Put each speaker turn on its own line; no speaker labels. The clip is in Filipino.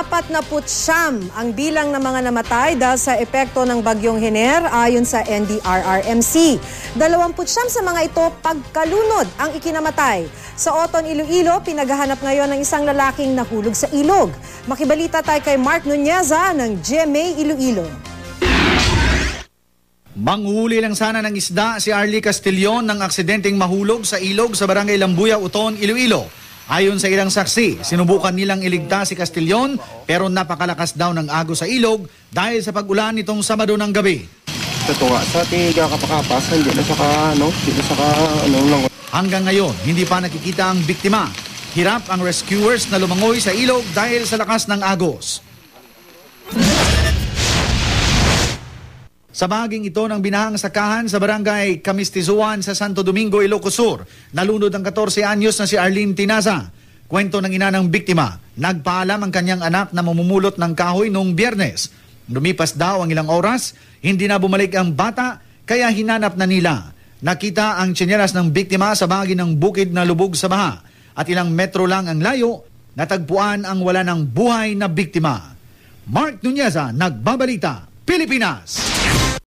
49 ang bilang ng mga namatay dahil sa epekto ng bagyong Hiner ayon sa NDRRMC. 29 sa mga ito pagkalunod ang ikinamatay. Sa Oton, Iloilo, pinaghahanap ngayon ng isang lalaking nahulog sa ilog. Makibalita tayo kay Mark Nuneza ng GMA Iloilo.
Manghuli lang sana ng isda si Arlie Castillon ng aksidenteng mahulog sa ilog sa barangay Lambuya, Oton, Iloilo. Ayon sa ilang saksi, sinubukan nilang iligtas si Castillon pero napakalakas daw ng agos sa ilog dahil sa pag-ulan nitong Sabado ng gabi.
Ito nga, sa tiga kapakapas, hindi na saka,
Hanggang ngayon, hindi pa nakikita ang biktima. Hirap ang rescuers na lumangoy sa ilog dahil sa lakas ng agos. Sa bahaging ito ng binahang sakahan sa barangay Camistizuan sa Santo Domingo, Ilocos Sur, nalunod ang 14 anyos na si Arlene Tinaza. Kwento ng ina ng biktima, nagpaalam ang kanyang anak na mamumulot ng kahoy noong Biyernes. Lumipas daw ang ilang oras, hindi na bumalik ang bata, kaya hinanap na nila. Nakita ang tsinelas ng biktima sa bahagi ng bukid na lubog sa baha at ilang metro lang ang layo, natagpuan ang wala ng buhay na biktima. Mark Nuneza, Nagbabalita, Pilipinas.